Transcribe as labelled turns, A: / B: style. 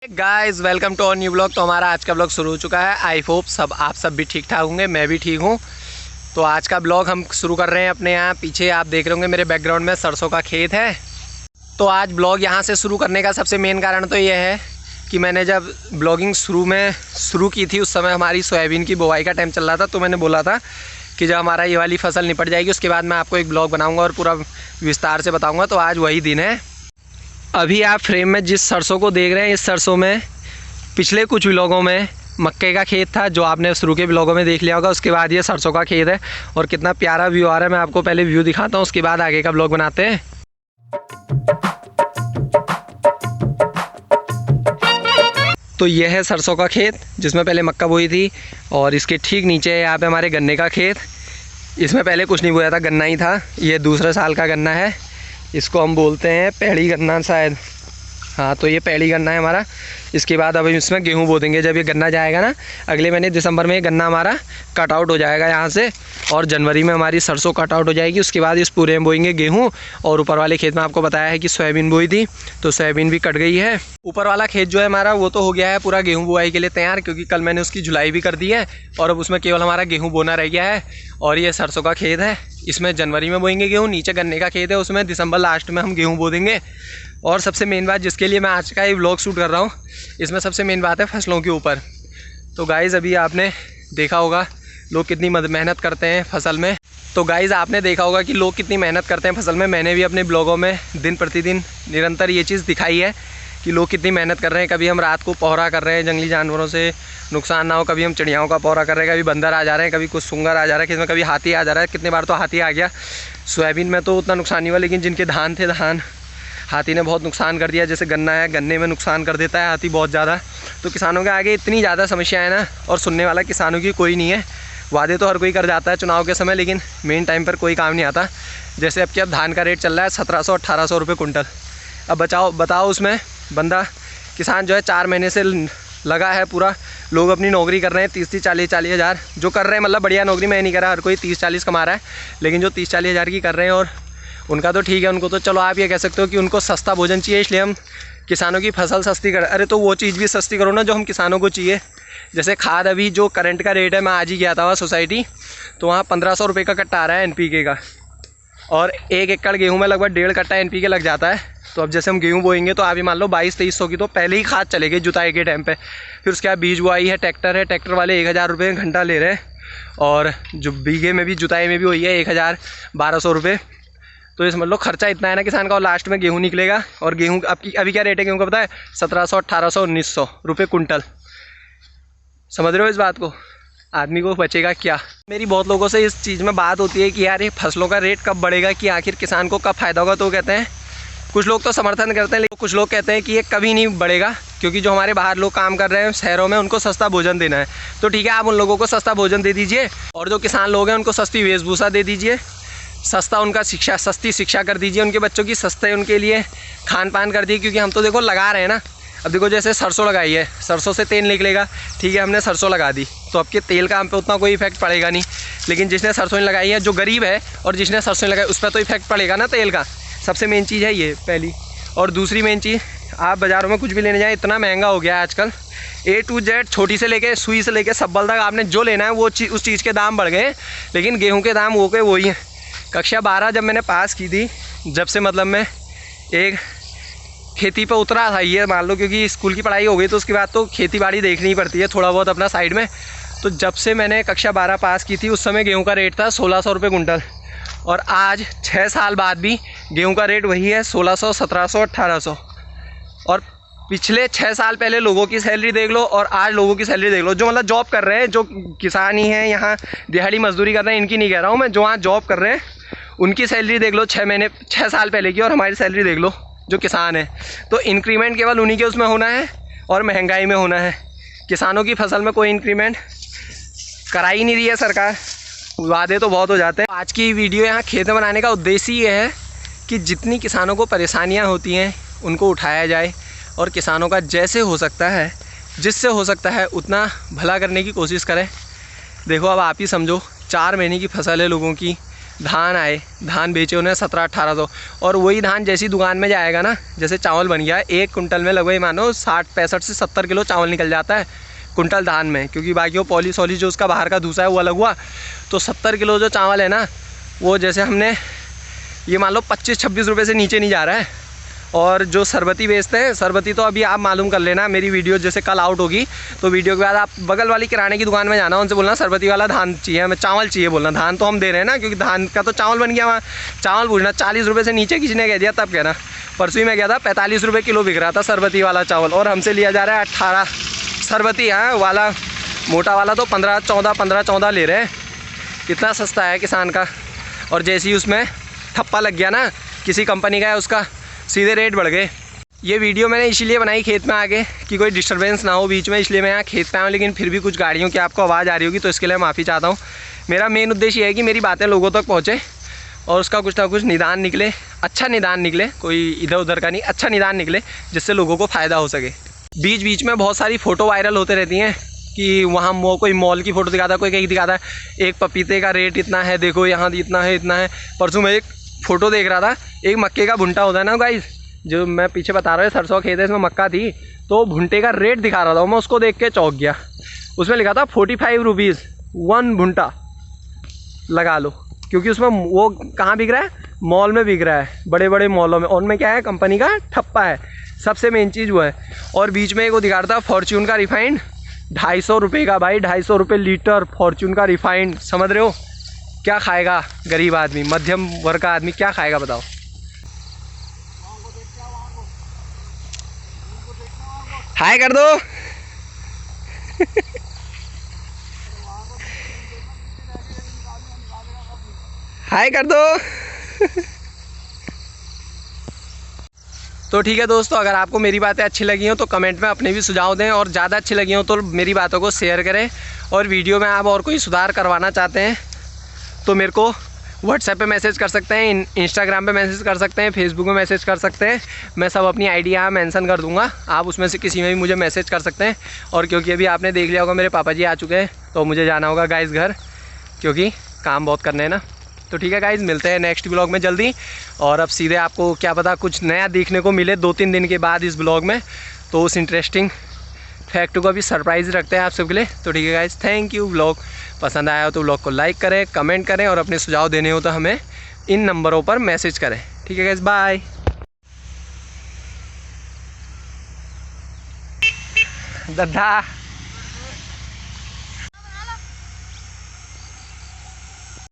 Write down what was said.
A: Guys welcome to और new blog. तो हमारा आज का ब्लॉग शुरू हो चुका है। आई होप आप सब भी ठीक ठाक होंगे, मैं भी ठीक हूँ। तो आज का ब्लॉग हम शुरू कर रहे हैं अपने यहाँ। पीछे आप देख रहे होंगे मेरे बैकग्राउंड में सरसों का खेत है। तो आज ब्लॉग यहाँ से शुरू करने का सबसे मेन कारण तो ये है कि मैंने जब ब्लॉगिंग शुरू की थी उस समय हमारी सोयाबीन की बुआई का टाइम चल रहा था। तो मैंने बोला था कि जब हमारा ये वाली फसल निपट जाएगी उसके बाद मैं आपको एक ब्लॉग बनाऊँगा और पूरा विस्तार से बताऊँगा। तो आज वही दिन है। अभी आप फ्रेम में जिस सरसों को देख रहे हैं, इस सरसों में पिछले कुछ व्लॉगों में मक्के का खेत था जो आपने शुरू के व्लॉगों में देख लिया होगा। उसके बाद ये सरसों का खेत है और कितना प्यारा व्यू आ रहा है। मैं आपको पहले व्यू दिखाता हूँ, उसके बाद आगे का व्लॉग बनाते हैं। तो ये है सरसों का खेत जिसमें पहले मक्का बोई थी और इसके ठीक नीचे है यहाँ पे हमारे गन्ने का खेत। इसमें पहले कुछ नहीं बोया था, गन्ना ही था। ये दूसरे साल का गन्ना है, इसको हम बोलते हैं पैड़ी गन्ना शायद। हाँ, तो ये पैड़ी गन्ना है हमारा। इसके बाद अब इसमें गेहूँ बो देंगे। जब ये गन्ना जाएगा ना अगले महीने दिसंबर में, ये गन्ना हमारा कट आउट हो जाएगा यहाँ से और जनवरी में हमारी सरसों कट आउट हो जाएगी। उसके बाद इस पूरे में बोएंगे गेहूँ। और ऊपर वाले खेत में आपको बताया है कि सोयाबीन बोई थी, तो सोयाबीन भी कट गई है। ऊपर वाला खेत जो है हमारा वो तो हो गया है पूरा गेहूँ बुआई के लिए तैयार, क्योंकि कल मैंने उसकी जुलाई भी कर दी है और अब उसमें केवल हमारा गेहूँ बोना रह गया है। और ये सरसों का खेत है, इसमें जनवरी में बोएंगे गेहूँ। नीचे गन्ने का खेत है, उसमें दिसंबर लास्ट में हम गेहूँ बो देंगे। और सबसे मेन बात जिसके लिए मैं आज का ये व्लॉग शूट कर रहा हूँ, इसमें सबसे मेन बात है फसलों के ऊपर। तो गाइज़ अभी आपने देखा होगा लोग कितनी मेहनत करते हैं फसल में। तो गाइज़ आपने देखा होगा कि लोग कितनी मेहनत करते हैं फसल में। मैंने भी अपने ब्लॉगों में दिन प्रतिदिन निरंतर ये चीज़ दिखाई है कि लोग कितनी मेहनत कर रहे हैं। कभी हम रात को पहरा कर रहे हैं, जंगली जानवरों से नुकसान ना हो। कभी हम चिड़ियाओं का पहरा कर रहे हैं, कभी बंदर आ जा रहे हैं, कभी कुछ सूंगर आ जा रहा है, किसमें कभी हाथी आ जा रहा है। कितने बार तो हाथी आ गया। सोयाबीन में तो उतना नुकसान नहीं हुआ, लेकिन जिनके धान थे धान हाथी ने बहुत नुकसान कर दिया। जैसे गन्ना है, गन्ने में नुकसान कर देता है हाथी बहुत ज़्यादा। तो किसानों के आगे इतनी ज़्यादा समस्या है ना, और सुनने वाला किसानों की कोई नहीं है। वादे तो हर कोई कर जाता है चुनाव के समय, लेकिन मेन टाइम पर कोई काम नहीं आता। जैसे अब धान का रेट चल रहा है 1700-1800 रुपये कुंटल। अब बताओ उसमें बंदा किसान जो है 4 महीने से लगा है पूरा। लोग अपनी नौकरी कर रहे हैं 30-30, 40-40 हज़ार जो कर रहे हैं। मतलब बढ़िया नौकरी मैं नहीं कर रहा, हर कोई 30-40 कमा रहा है, लेकिन जो 30-40 हज़ार की कर रहे हैं और उनका तो ठीक है। उनको तो चलो आप ये कह सकते हो कि उनको सस्ता भोजन चाहिए, इसलिए हम किसानों की फसल सस्ती कर। अरे तो वो चीज़ भी सस्ती करो ना जो हम किसानों को चाहिए। जैसे खाद अभी जो करंट का रेट है, मैं आज ही गया था वहाँ सोसाइटी, तो वहाँ 1500 रुपये का कट्टा आ रहा है NPK का। और 1 एकड़ गेहूँ में लगभग 1.5 कट्टा NPK लग जाता है। तो अब जैसे हम गेहूँ बोएंगे तो आप ही मान लो 2200-2300 की तो पहले ही खाद चलेगी जुताई के टाइम पे। फिर उसके बाद बीज बुआई है, ट्रैक्टर वाले 1000 रुपये घंटा ले रहे हैं। और जो बीघे में भी जुताई में भी वही है 1000-1200 रुपये। तो ये समझ लो खर्चा इतना है ना किसान का, और लास्ट में गेहूँ निकलेगा। और गेहूँ अभी क्या रेट है गेहूँ का पता है? 1700, 1800, 1900 रुपये कुंटल। समझ रहे हो इस बात को? आदमी को बचेगा क्या? मेरी बहुत लोगों से इस चीज़ में बात होती है कि यार ये फसलों का रेट कब बढ़ेगा, कि आखिर किसान को कब फ़ायदा होगा। तो कहते हैं, कुछ लोग तो समर्थन करते हैं, लेकिन कुछ लोग कहते हैं कि ये कभी नहीं बढ़ेगा, क्योंकि जो हमारे बाहर लोग काम कर रहे हैं शहरों में, उनको सस्ता भोजन देना है। तो ठीक है, आप उन लोगों को सस्ता भोजन दे दीजिए, और जो किसान लोग हैं उनको सस्ती वेशभूषा दे दीजिए, सस्ता उनका सस्ती शिक्षा कर दीजिए, उनके बच्चों की सस्ते उनके लिए खान पान कर दिए। क्योंकि हम तो देखो लगा रहे हैं ना। अब देखो जैसे सरसों लगाई है, सरसों से तेल निकलेगा, ठीक है, हमने सरसों लगा दी तो अब के तेल का हम पे उतना कोई इफेक्ट पड़ेगा नहीं। लेकिन जिसने सरसों नहीं लगाई है, जो गरीब है, और जिसने सरसों नहीं लगाई, उस पर तो इफेक्ट पड़ेगा ना तेल का। सबसे मेन चीज़ है ये पहली। और दूसरी मेन चीज़, आप बाज़ारों में कुछ भी लेने जाएँ इतना महंगा हो गया है आजकल। A to Z, छोटी से लेके सुई से लेके सब्बल तक आपने जो लेना है वो उस चीज़ के दाम बढ़ गए। लेकिन गेहूँ के दाम वो के वही हैं। कक्षा 12 जब मैंने पास की थी, जब से मतलब मैं एक खेती पे उतरा था, ये मान लो, क्योंकि स्कूल की पढ़ाई हो गई तो उसके बाद तो खेती बाड़ी देखनी पड़ती है थोड़ा बहुत अपना साइड में। तो जब से मैंने कक्षा 12 पास की थी उस समय गेहूं का रेट था 1600 रुपये कुंटल। और आज 6 साल बाद भी गेहूं का रेट वही है 1600, 1700, 1800। और पिछले 6 साल पहले लोगों की सैलरी देख लो और आज लोगों की सैलरी देख लो, जो मतलब जॉब कर रहे हैं, जो किसान ही हैं, यहाँ दिहाड़ी मजदूरी कर रहे हैं, इनकी नहीं कह रहा हूँ मैं, जो वहाँ जॉब कर रहे हैं उनकी सैलरी देख लो 6 साल पहले की, और हमारी सैलरी देख लो जो किसान है। तो इंक्रीमेंट केवल उन्हीं के उसमें होना है और महंगाई में होना है। किसानों की फसल में कोई इंक्रीमेंट करा ही नहीं रही है सरकार। वादे तो बहुत हो जाते हैं। आज की वीडियो यहाँ खेत बनाने का उद्देश्य ये है कि जितनी किसानों को परेशानियाँ होती हैं उनको उठाया जाए, और किसानों का जैसे हो सकता है, जिससे हो सकता है उतना भला करने की कोशिश करें। देखो अब आप ही समझो, 4 महीने की फसल है लोगों की, धान आए, धान बेचे उन्हें 1700-1800, और वही धान जैसी दुकान में जाएगा ना, जैसे चावल बन गया 1 कुंटल में लगभग मानो 60-65 से 70 किलो चावल निकल जाता है कुंटल धान में, क्योंकि बाकी वो पॉलिश वॉलिश जो उसका बाहर का धूसा है वो अलग हुआ। तो 70 किलो जो चावल है ना, वो जैसे हमने ये मान लो 25-26 रुपये से नीचे नहीं जा रहा है। और जो शरबती बेचते हैं, शरबती तो अभी आप मालूम कर लेना, मेरी वीडियो जैसे कल आउट होगी तो वीडियो के बाद आप बगल वाली किराने की दुकान में जाना, उनसे बोलना शरबती वाला धान चाहिए हमें, चावल चाहिए बोलना। धान तो हम दे रहे हैं ना, क्योंकि धान का तो चावल बन गया वहाँ। चावल पूछना 40 रुपये से नीचे किसी ने कह दिया तब कहना। परसों ही मैं गया था 45 रुपये किलो बिक रहा था शरबती वाला चावल, और हमसे लिया जा रहा है 18 शरबती। हाँ वाला मोटा वाला तो 15-14 ले रहे हैं। इतना सस्ता है किसान का। और जैसे ही उसमें ठप्पा लग गया ना, किसी कंपनी का है उसका, सीधे रेट बढ़ गए। ये वीडियो मैंने इसीलिए बनाई खेत में आके कि कोई डिस्टरबेंस ना हो बीच में, इसलिए मैं यहाँ खेत पे आया हूँ। लेकिन फिर भी कुछ गाड़ियों की आपको आवाज़ आ रही होगी, तो इसके लिए माफ़ी चाहता हूँ। मेरा मेन उद्देश्य ये है कि मेरी बातें लोगों तक पहुँचे और उसका कुछ ना कुछ निदान निकले, अच्छा निदान निकले, कोई इधर उधर का नहीं, अच्छा निदान निकले जिससे लोगों को फ़ायदा हो सके। बीच बीच में बहुत सारी फ़ोटो वायरल होते रहती हैं कि वहाँ कोई मॉल की फ़ोटो दिखाता है, कोई कहीं दिखाता है एक पपीते का रेट इतना है, देखो यहाँ इतना है इतना है। परसों मैं एक फ़ोटो देख रहा था, एक मक्के का भुंटा होता है ना गाइस, जो मैं पीछे बता रहा हूँ, सरसों खेत है, इसमें मक्का थी, तो भुंटे का रेट दिखा रहा था। मैं उसको देख के चौंक गया। उसमें लिखा था 45 रुपीज़ 1 भुंटा, लगा लो। क्योंकि उसमें वो कहाँ बिक रहा है, मॉल में बिक रहा है, बड़े बड़े मॉलों में। उनमें क्या है, कंपनी का ठप्पा है, सबसे मेन चीज़ वो है। और बीच में एक वो दिखा रहा था फॉर्च्यून का रिफाइंड 250 रुपये का, भाई 250 रुपये लीटर फॉर्च्यून का रिफाइंड। समझ रहे हो, क्या खाएगा गरीब आदमी, मध्यम वर्ग का आदमी क्या खाएगा बताओ। हाय कर दो। हाय कर दो। तो ठीक है दोस्तों, अगर आपको मेरी बातें अच्छी लगी हो तो कमेंट में अपने भी सुझाव दें, और ज़्यादा अच्छी लगी हो तो मेरी बातों को शेयर करें। और वीडियो में आप और कोई सुधार करवाना चाहते हैं तो मेरे को व्हाट्सएप पे मैसेज कर सकते हैं, इंस्टाग्राम पे मैसेज कर सकते हैं, फेसबुक में मैसेज कर सकते हैं। मैं सब अपनी आईडी यहाँ मेंशन कर दूंगा, आप उसमें से किसी में भी मुझे मैसेज कर सकते हैं। और क्योंकि अभी आपने देख लिया होगा मेरे पापा जी आ चुके हैं, तो मुझे जाना होगा गाइस घर, क्योंकि काम बहुत करने हैं ना। तो ठीक है गाइस, मिलते हैं नेक्स्ट ब्लॉग में जल्दी। और अब सीधे आपको क्या पता कुछ नया देखने को मिले 2-3 दिन के बाद इस ब्लॉग में, तो उस इंटरेस्टिंग फैक्ट को भी सरप्राइज़ रखते हैं आप सबके लिए। तो ठीक है गाइस, थैंक यू। ब्लॉग पसंद आया हो तो ब्लॉग को लाइक करें, कमेंट करें, और अपने सुझाव देने हो तो हमें इन नंबरों पर मैसेज करें। ठीक है गाइस, बाय। दद्दा।